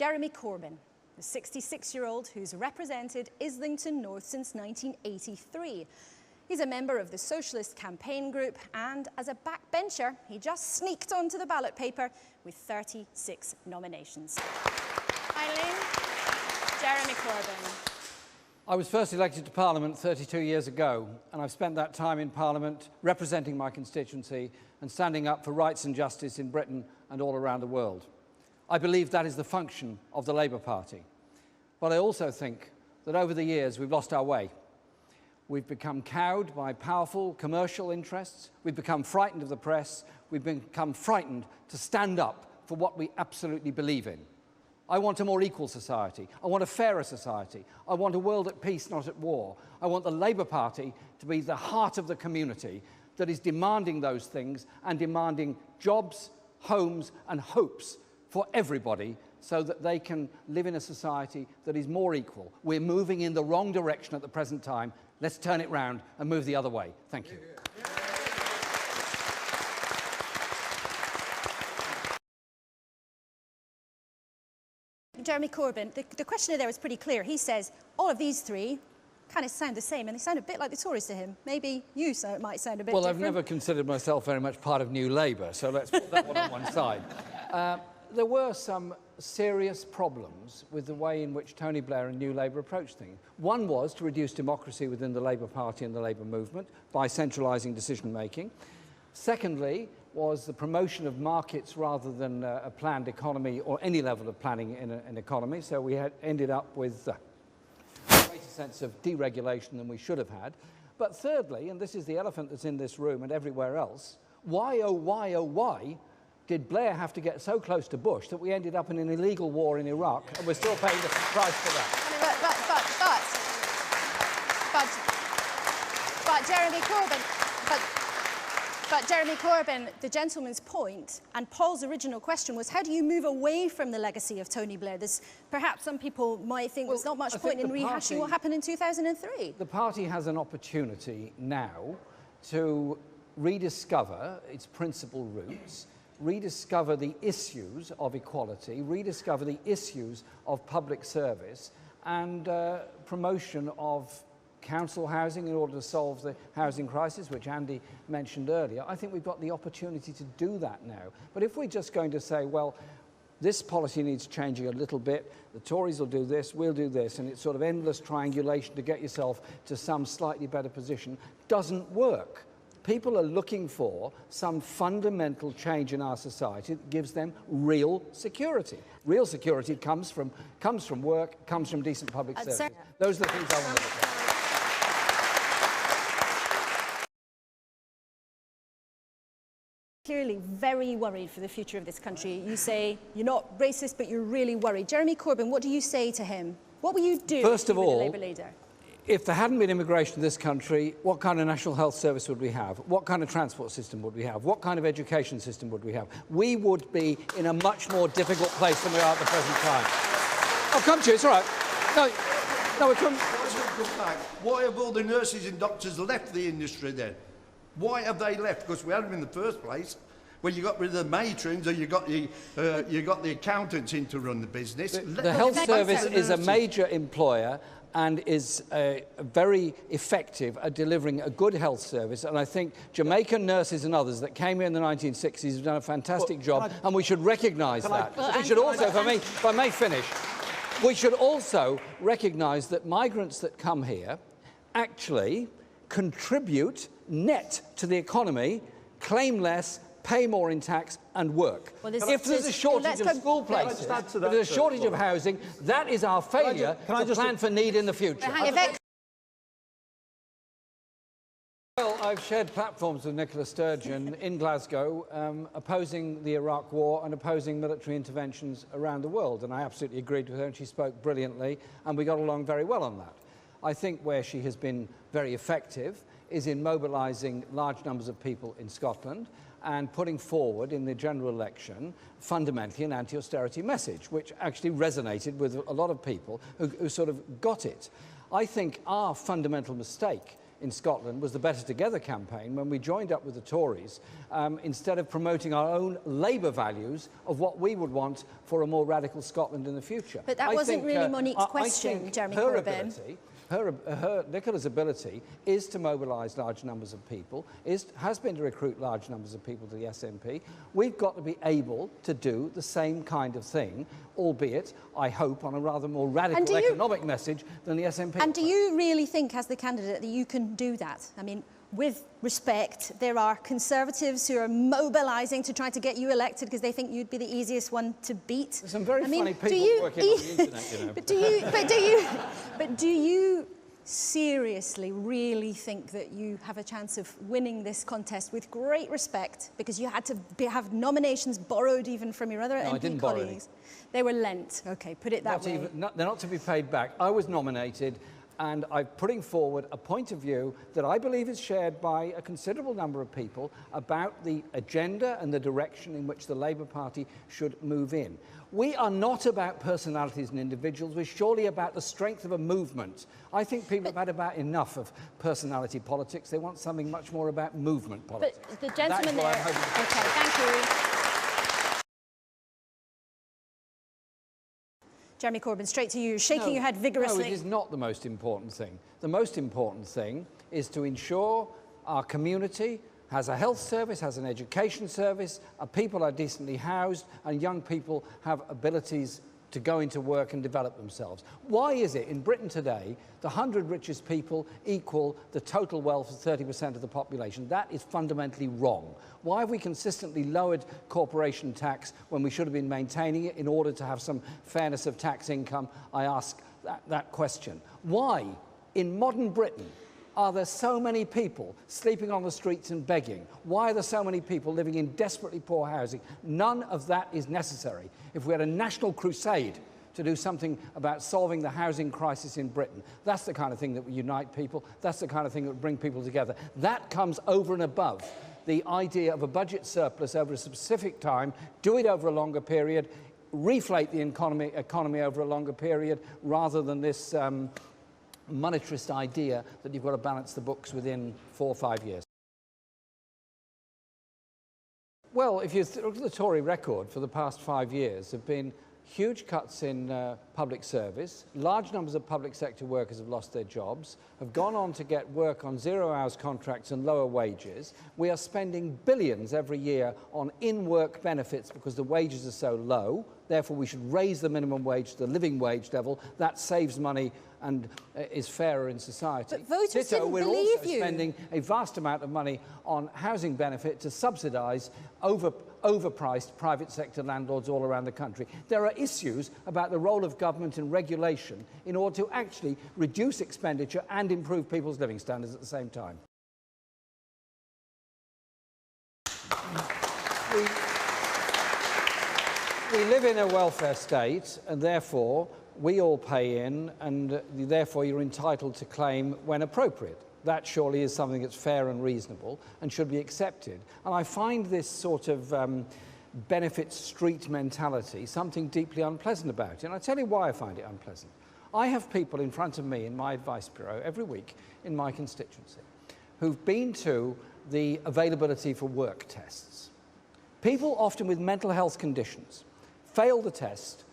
Jeremy Corbyn, the 66-year-old who's represented Islington North since 1983. He's a member of the Socialist Campaign Group, and as a backbencher, he just sneaked onto the ballot paper with 36 nominations. Eileen, Jeremy Corbyn. I was first elected to Parliament 32 years ago, and I've spent that time in Parliament representing my constituency and standing up for rights and justice in Britain and all around the world. I believe that is the function of the Labour Party. But I also think that over the years we've lost our way. We've become cowed by powerful commercial interests. We've become frightened of the press. We've become frightened to stand up for what we absolutely believe in. I want a more equal society. I want a fairer society. I want a world at peace, not at war. I want the Labour Party to be the heart of the community that is demanding those things and demanding jobs, homes and hopes for everybody so that they can live in a society that is more equal. We're moving in the wrong direction at the present time. Let's turn it round and move the other way. Thank you. Jeremy Corbyn, the questioner there was pretty clear. He says all of these three kind of sound the same, and they sound a bit like the Tories to him. Maybe you might sound a bit different. Well, I've never considered myself very much part of New Labour, so let's put that one on one side. There were some serious problems with the way in which Tony Blair and New Labour approached things. One was to reduce democracy within the Labour Party and the Labour movement by centralising decision-making. Secondly, was the promotion of markets rather than a planned economy or any level of planning in an economy. So we ended up with a greater sense of deregulation than we should have had. But thirdly, and this is the elephant that's in this room and everywhere else, why did Blair have to get so close to Bush that we ended up in an illegal war in Iraq and we're still paying the price for that? But Jeremy Corbyn, the gentleman's point, and Paul's original question was, how do you move away from the legacy of Tony Blair? Perhaps some people might think there's not much point in rehashing what happened in 2003. The party has an opportunity now to rediscover its principal roots, rediscover the issues of equality, rediscover the issues of public service and promotion of council housing in order to solve the housing crisis, which Andy mentioned earlier. I think we've got the opportunity to do that now. But if we're just going to say, well, this policy needs changing a little bit, the Tories will do this, we'll do this, and it's sort of endless triangulation to get yourself to some slightly better position, doesn't work. People are looking for some fundamental change in our society that gives them real security. Real security comes from work, comes from decent public services. Those are the things I want to look at. Clearly very worried for the future of this country. You say you're not racist, but you're really worried. Jeremy Corbyn, what do you say to him? What will you do First of all, the Labour leader? If there hadn't been immigration to this country, what kind of national health service would we have? What kind of transport system would we have? What kind of education system would we have? We would be in a much more difficult place than we are at the present time. I'll come to you, it's all right. No, we couldn't. Why have all the nurses and doctors left the industry then? Why have they left? Because we had them in the first place. Well, you got rid of the matrons, or you got the accountants in to run the business. The health service is a major employer and is very effective at delivering a good health service. And I think Jamaican nurses and others that came here in the 1960s have done a fantastic job, and we should recognise that. We should also, if I may finish, we should also recognise that migrants that come here actually contribute net to the economy, claim less, pay more in tax and work. Well, if there's a shortage of school places, if there's a shortage of housing, that is our failure to plan for need in the future. Well, I've shared platforms with Nicola Sturgeon in Glasgow opposing the Iraq War and opposing military interventions around the world, and I absolutely agreed with her, and she spoke brilliantly, and we got along very well on that. I think where she has been very effective is in mobilising large numbers of people in Scotland and putting forward in the general election fundamentally an anti-austerity message, which actually resonated with a lot of people who sort of got it. I think our fundamental mistake in Scotland was the Better Together campaign, when we joined up with the Tories instead of promoting our own Labour values of what we would want for a more radical Scotland in the future. But that wasn't really Monique's question, Jeremy Corbyn. Nicola's ability is to mobilise large numbers of people, has been to recruit large numbers of people to the SNP. We've got to be able to do the same kind of thing, albeit, I hope, on a rather more radical economic message than the SNP. And do you really think, as the candidate, that you can do that? I mean, with respect, there are Conservatives who are mobilising to try to get you elected because they think you'd be the easiest one to beat. There's some very funny people working on the internet, you know. But do you seriously really think that you have a chance of winning this contest with great respect, because you had to have nominations borrowed even from your other MP colleagues? They were lent. Okay, put it that way. They're not to be paid back. I was nominated, and I'm putting forward a point of view that I believe is shared by a considerable number of people about the agenda and the direction in which the Labour Party should move in. We are not about personalities and individuals. We're surely about the strength of a movement. I think people have had about enough of personality politics. They want something much more about movement politics. But the gentleman there... Okay, thank you. Jeremy Corbyn, straight to you, shaking your head vigorously. No, it is not the most important thing. The most important thing is to ensure our community has a health service, has an education service, people are decently housed, and young people have abilities to go into work and develop themselves. Why is it in Britain today the 100 richest people equal the total wealth of 30% of the population? That is fundamentally wrong. Why have we consistently lowered corporation tax when we should have been maintaining it in order to have some fairness of tax income? I ask that question. Why, in modern Britain, are there so many people sleeping on the streets and begging? Why are there so many people living in desperately poor housing? None of that is necessary. If we had a national crusade to do something about solving the housing crisis in Britain, that's the kind of thing that would unite people. That's the kind of thing that would bring people together. That comes over and above the idea of a budget surplus over a specific time, do it over a longer period, reflate the economy over a longer period, rather than this monetarist idea that you've got to balance the books within 4 or 5 years. Well, if you look at the Tory record for the past 5 years, there have been huge cuts in public service. Large numbers of public sector workers have lost their jobs, have gone on to get work on 0 hours contracts and lower wages. We are spending billions every year on in-work benefits because the wages are so low. Therefore, we should raise the minimum wage to the living wage level. That saves money and is fairer in society. But voters didn't believe you. We're also spending a vast amount of money on housing benefit to subsidise overpriced private sector landlords all around the country. There are issues about the role of government and regulation in order to actually reduce expenditure and improve people's living standards at the same time. We live in a welfare state, and therefore we all pay in, and therefore you're entitled to claim when appropriate. That surely is something that's fair and reasonable and should be accepted. And I find this sort of benefit street mentality something deeply unpleasant about it. And I'll tell you why I find it unpleasant. I have people in front of me in my advice bureau every week in my constituency who've been to the availability for work tests. People often with mental health conditions fail the test.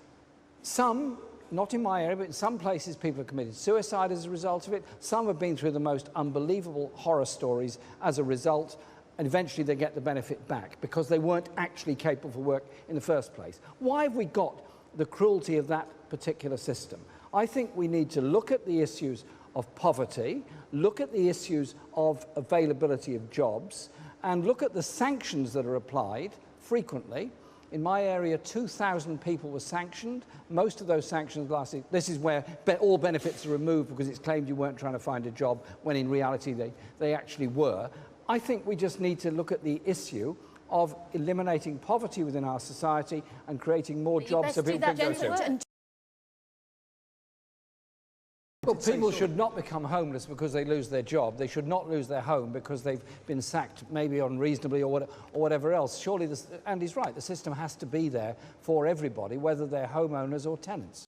Some, not in my area, but in some places people have committed suicide as a result of it. Some have been through the most unbelievable horror stories as a result, and eventually they get the benefit back because they weren't actually capable for work in the first place. Why have we got the cruelty of that particular system? I think we need to look at the issues of poverty, look at the issues of availability of jobs, and look at the sanctions that are applied frequently. In my area, 2,000 people were sanctioned. Most of those sanctions lasted. This is where all benefits are removed because it's claimed you weren't trying to find a job, when in reality they actually were. I think we just need to look at the issue of eliminating poverty within our society and creating more jobs so people can go to. Well, people should not become homeless because they lose their job. They should not lose their home because they've been sacked, maybe unreasonably or whatever else. Surely, Andy's right, the system has to be there for everybody, whether they're homeowners or tenants.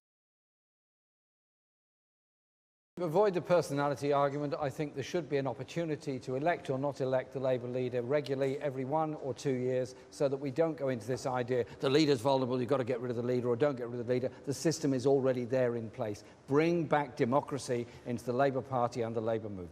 To avoid the personality argument, I think there should be an opportunity to elect or not elect the Labour leader regularly every 1 or 2 years, so that we don't go into this idea, the leader's vulnerable, you've got to get rid of the leader, or don't get rid of the leader. The system is already there in place. Bring back democracy into the Labour Party and the Labour movement.